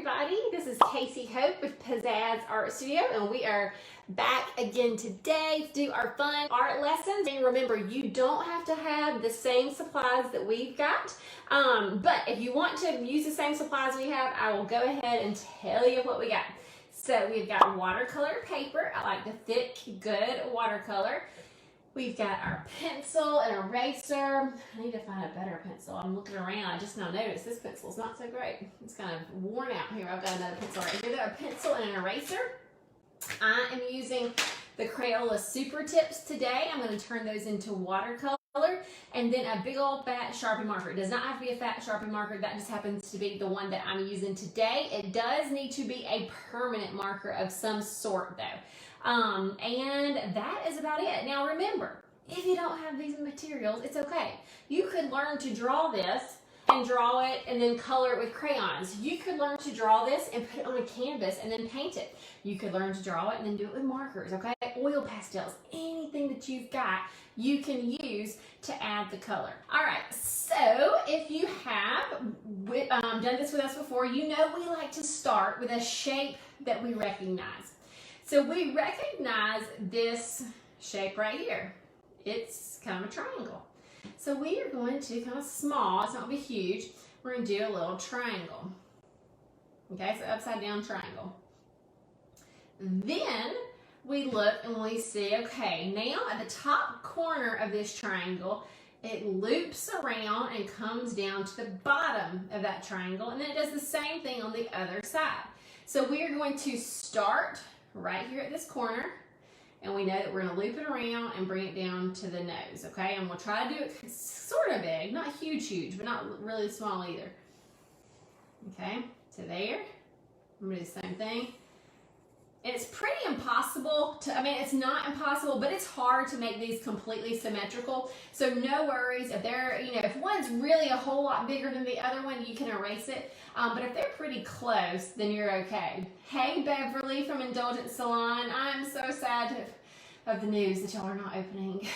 everybody, this is Kasey Hope with Pizzazz Art Studio, and we are back again today to do our fun art lessons. And remember, you don't have to have the same supplies that we've got, but if you want to use the same supplies we have, I will go ahead and tell you what we got. So we've got watercolor paper. I like the thick, good watercolor. We've got our pencil and eraser. I need to find a better pencil. I'm looking around. I just now noticed this pencil is not so great. It's kind of worn out. Here, I've got another pencil right here. We've got a pencil and an eraser. I am using the Crayola Super Tips today. I'm going to turn those into watercolor. And then a big old fat Sharpie marker. It does not have to be a fat Sharpie marker. That just happens to be the one that I'm using today. It does need to be a permanent marker of some sort though. And that is about it. Now remember, if you don't have these materials, it's okay. You could learn to draw this and draw it and then color it with crayons. You could learn to draw this and put it on a canvas and then paint it. You could learn to draw it and then do it with markers, okay? Oil pastels, anything that you've got, you can use to add the color. All right, so if you have done this with us before, you know we like to start with a shape that we recognize. So we recognize this shape right here. It's kind of a triangle. So we are going to kind of small, it's not going to be huge, we're going to do a little triangle. Okay, so upside down triangle. Then we look and we see, okay, now at the top corner of this triangle, it loops around and comes down to the bottom of that triangle, and then it does the same thing on the other side. So we are going to start right here at this corner, and we know that we're going to loop it around and bring it down to the nose, okay? And we'll try to do it sort of big, not huge, but not really small either. Okay, to there. I'm going to do the same thing. And it's pretty impossible to, it's not impossible, but it's hard to make these completely symmetrical. So no worries if they're, if one's really a whole lot bigger than the other one, you can erase it. But if they're pretty close, then you're okay. Hey, Beverly from Indulgent Salon. I'm so sad of the news that y'all are not opening.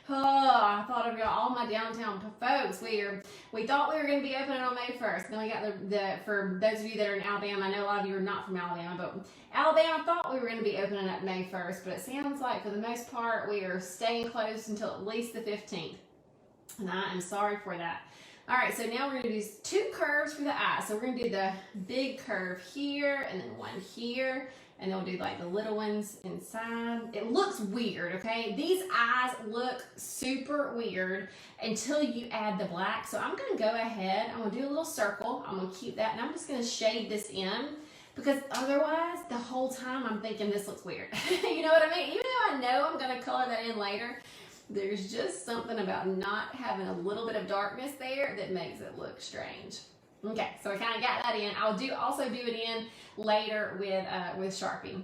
Oh, I thought of y'all, all my downtown folks. We thought we were going to be opening on May 1st. Then we got for those of you that are in Alabama, I know a lot of you are not from Alabama, but Alabama thought we were going to be opening up May 1st, but it sounds like for the most part we are staying closed until at least the 15th. And I am sorry for that. All right, so now we're going to do two curves for the eye. So we're going to do the big curve here and then one here. And then we'll do like the little ones inside. It looks weird, okay? These eyes look super weird until you add the black. So I'm gonna go ahead, I'm gonna do a little circle. I'm gonna keep that, and I'm just gonna shade this in because otherwise the whole time I'm thinking this looks weird. You know what I mean? Even though I know I'm gonna color that in later, there's just something about not having a little bit of darkness there that makes it look strange. Okay, so I kind of got that in. I'll also do it in later with Sharpie.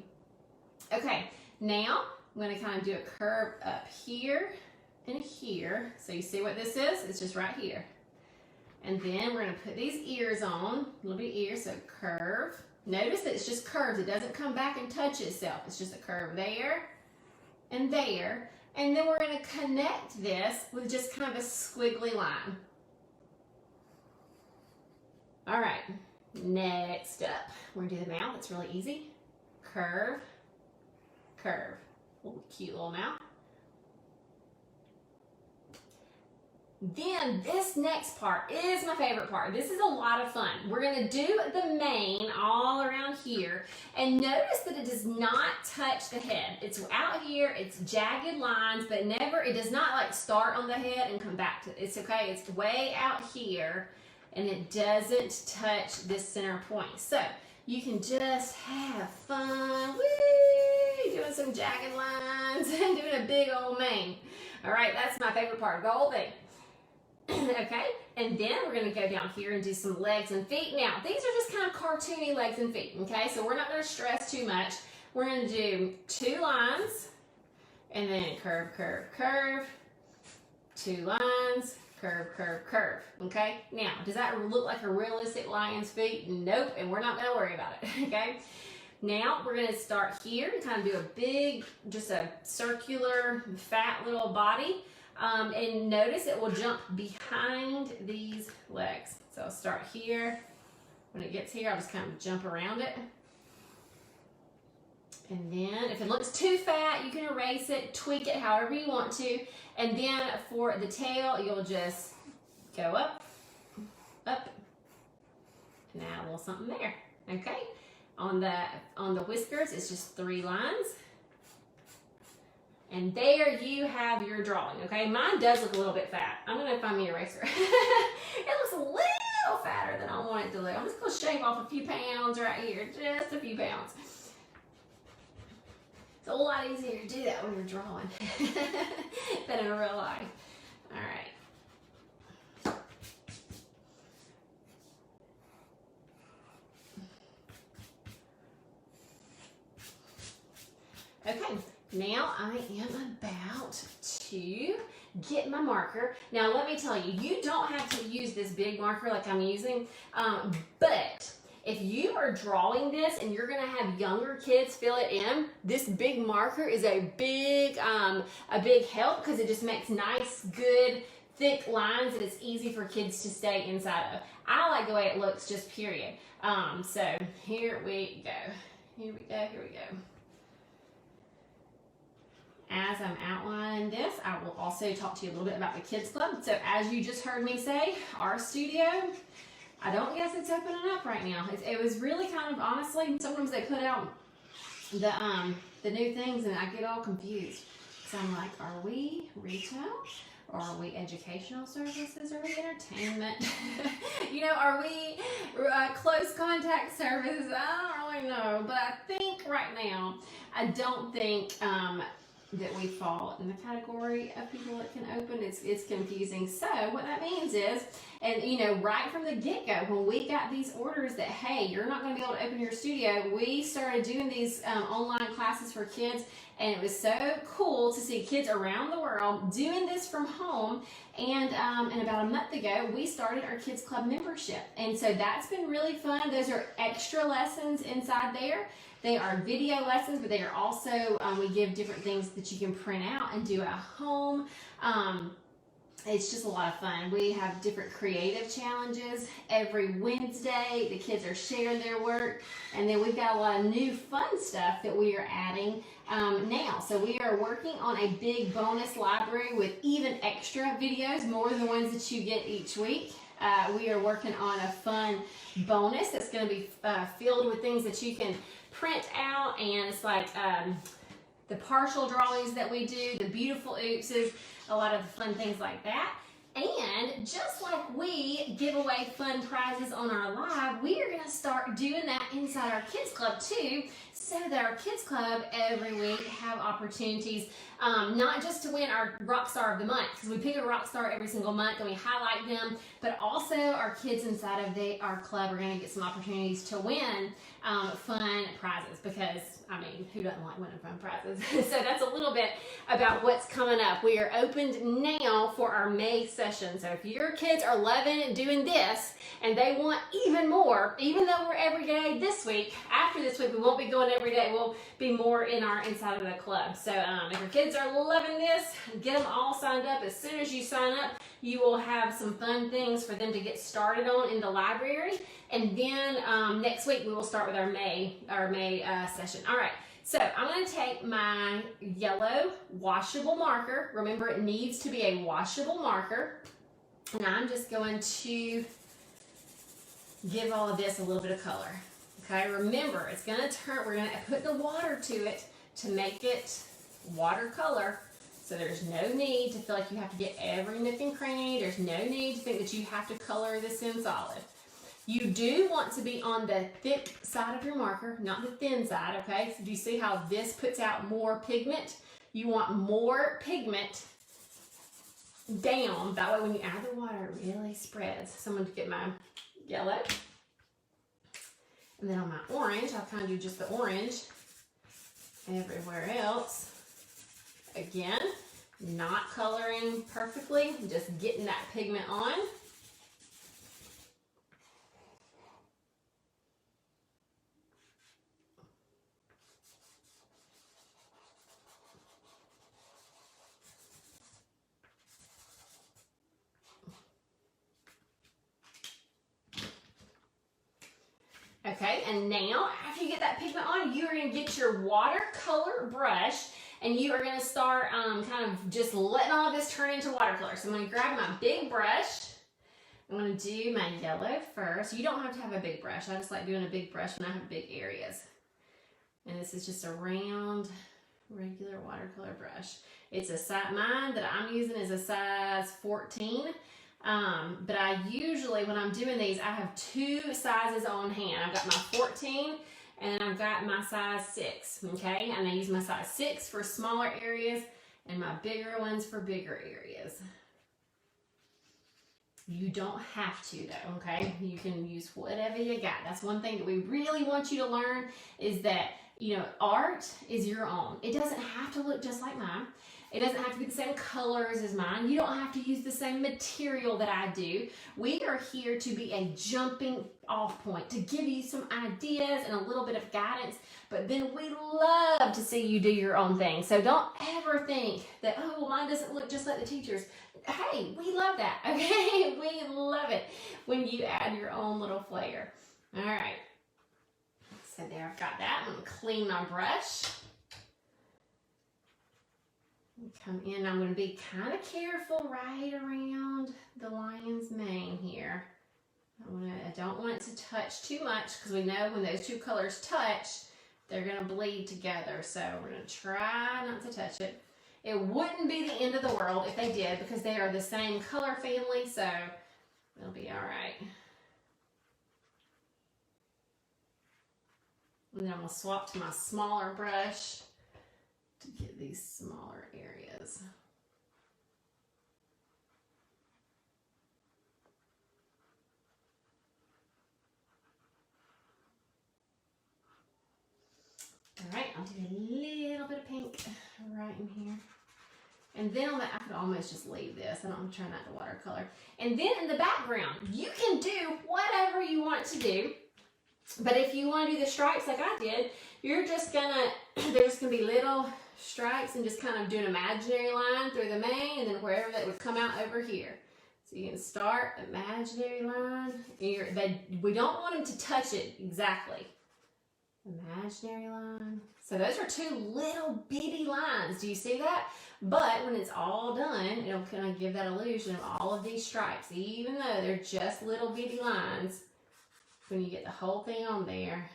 Okay, now I'm going to kind of do a curve up here and here. So you see what this is? It's just right here. And then we're going to put these ears on, little bit ears, so curve. Notice that it's just curves. It doesn't come back and touch itself. It's just a curve there and there. And then we're going to connect this with just kind of a squiggly line. All right, next up, we're gonna do the mouth. It's really easy. Curve, curve. Ooh, cute little mouth. Then this next part is my favorite part. This is a lot of fun. We're gonna do the mane all around here, and notice that it does not touch the head. It's out here, it's jagged lines, but it does not like start on the head and come back to it. It's okay, it's way out here. And it doesn't touch this center point. So you can just have fun, woo, doing some jagged lines and doing a big old mane. All right, that's my favorite part of the whole thing. Okay, and then we're gonna go down here and do some legs and feet. Now, these are just kind of cartoony legs and feet, okay? So we're not gonna stress too much. We're gonna do two lines and then curve, curve, curve, two lines, curve, curve, curve, okay? Now, does that look like a realistic lion's feet? Nope, and we're not gonna worry about it, okay? Now, we're gonna start here and kind of do a big, just a circular, fat little body. And notice it will jump behind these legs. So I'll start here When it gets here, I'll just kind of jump around it. And then if it looks too fat, you can erase it, tweak it however you want to. And then for the tail, you'll just go up, up, and add a little something there, okay? On the whiskers, it's just 3 lines. And there you have your drawing, okay? Mine does look a little bit fat. I'm gonna find me an eraser. It looks a little fatter than I want it to look. I'm just gonna shave off a few pounds right here, just a few pounds. It's a lot easier to do that when you're drawing than in real life. All right. Okay, now I am about to get my marker. Now let me tell you, you don't have to use this big marker like I'm using, but if you are drawing this and you're gonna have younger kids fill it in, this big marker is a big help because it just makes nice, good, thick lines that it's easy for kids to stay inside of. I like the way it looks, just period. So here we go. Here we go, here we go. As I'm outlining this, I will also talk to you a little bit about the Kids Club. So as you just heard me say, our studio, I don't guess it's opening up right now. It was really kind of, honestly, sometimes they put out the new things and I get all confused. So I'm like, are we retail? Or are we educational services? Are we entertainment? You know, are we close contact services? I don't really know. But I think right now, I don't think that we fall in the category of people that can open. It's confusing. So what that means is, and you know, right from the get-go, when we got these orders that, hey, you're not going to be able to open your studio, we started doing these online classes for kids, and it was so cool to see kids around the world doing this from home. And about a month ago, we started our Kids Club membership. And so that's been really fun. Those are extra lessons inside there. They are video lessons, but they are also, we give different things that you can print out and do at home. It's just a lot of fun. We have different creative challenges every Wednesday. The kids are sharing their work. And then we've got a lot of new fun stuff that we are adding now. So we are working on a big bonus library with even extra videos, more than the ones that you get each week. We are working on a fun bonus that's going to be filled with things that you can print out, and it's like the partial drawings that we do, the beautiful oopses, a lot of fun things like that. And just like we give away fun prizes on our live, we are going to start doing that inside our Kids Club too, so that our Kids Club every week have opportunities, not just to win our Rock Star of the Month, because we pick a Rock Star every single month and we highlight them, but also our kids inside of our club are going to get some opportunities to win fun prizes, because, I mean, who doesn't like winning fun prizes? So that's a little bit about what's coming up. We are opened now for our May session. So if your kids are loving doing this and they want even more, even though we're every day this week, after this week we won't be going every day. We'll be more in our inside of the club. So if your kids are loving this, get them all signed up. As soon as you sign up, you will have some fun things for them to get started on in the library. And then next week we will start with our May session. All right, so I'm going to take my yellow washable marker. Remember, it needs to be a washable marker. And I'm just going to give all of this a little bit of color. Okay, remember, it's going to turn, we're going to put the water to it to make it watercolor. So there's no need to feel like you have to get every nook and cranny. There's no need to think that you have to color this in solid. You do want to be on the thick side of your marker, not the thin side, okay? So do you see how this puts out more pigment? You want more pigment down. That way when you add the water, it really spreads. So I'm going to get my yellow. And then on my orange, I'll kind of do just the orange. Everywhere else, again, not coloring perfectly, just getting that pigment on. Okay, and now after you get that pigment on, you are going to get your watercolor brush and you are going to start kind of just letting all of this turn into watercolor. So I'm going to grab my big brush. I'm going to do my yellow first. You don't have to have a big brush. I just like doing a big brush when I have big areas. And this is just a round, regular watercolor brush. It's a size, mine that I'm using is a size 14. But I usually, when I'm doing these, I have two sizes on hand. I've got my 14 and I've got my size 6, okay? And I use my size 6 for smaller areas and my bigger ones for bigger areas. You don't have to though, okay? You can use whatever you got. That's one thing that we really want you to learn is that, you know, art is your own. It doesn't have to look just like mine. It doesn't have to be the same colors as mine. You don't have to use the same material that I do. We are here to be a jumping off point, to give you some ideas and a little bit of guidance, but then we love to see you do your own thing. So don't ever think that, oh, well, mine doesn't look just like the teacher's. Hey, we love that, okay? We love it when you add your own little flair. All right, so there I've got that. I'm gonna clean my brush. Come in, I'm going to be kind of careful right around the lion's mane here. I don't want it to touch too much because we know when those two colors touch, they're going to bleed together. So we're going to try not to touch it. It wouldn't be the end of the world if they did because they are the same color family, so it'll be all right. And then I'm going to swap to my smaller brush to get these smaller areas. All right, I'll do a little bit of pink right in here. And then I could almost just leave this. I'm trying not to watercolor. And then in the background, you can do whatever you want to do. But if you want to do the stripes like I did, you're just gonna, there's gonna be little stripes and just kind of do an imaginary line through the mane and then wherever that would come out over here. So you can start imaginary line. We don't want them to touch it exactly. Imaginary line. So those are two little bitty lines. Do you see that? But when it's all done, it'll kind of give that illusion of all of these stripes, even though they're just little bitty lines. When you get the whole thing on there.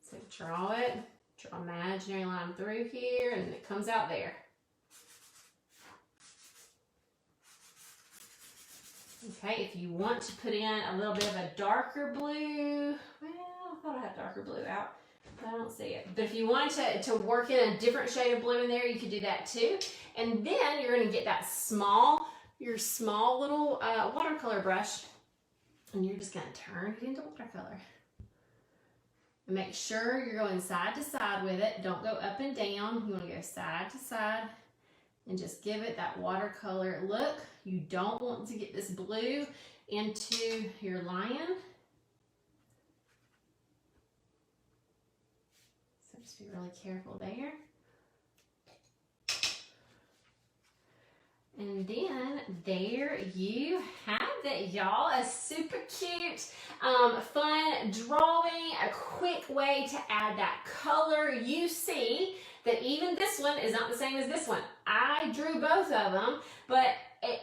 So draw it, draw an imaginary line through here, and it comes out there. Okay, if you want to put in a little bit of a darker blue, well, I thought I had darker blue out, but I don't see it. But if you wanted to work in a different shade of blue in there, you could do that too. And then you're going to get that your small little watercolor brush, and you're just going to turn it into watercolor. And make sure you're going side to side with it. Don't go up and down. You want to go side to side and just give it that watercolor look. You don't want to get this blue into your lion. So just be really careful there. And then there you have it, y'all. A super cute, fun drawing, a quick way to add that color. You see that even this one is not the same as this one. I drew both of them, but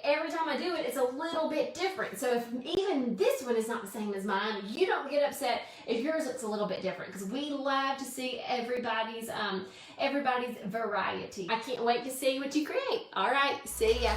every time I do it, it's a little bit different. So if even this one is not the same as mine, you don't get upset if yours looks a little bit different, because we love to see everybody's variety. I can't wait to see what you create. All right, see ya.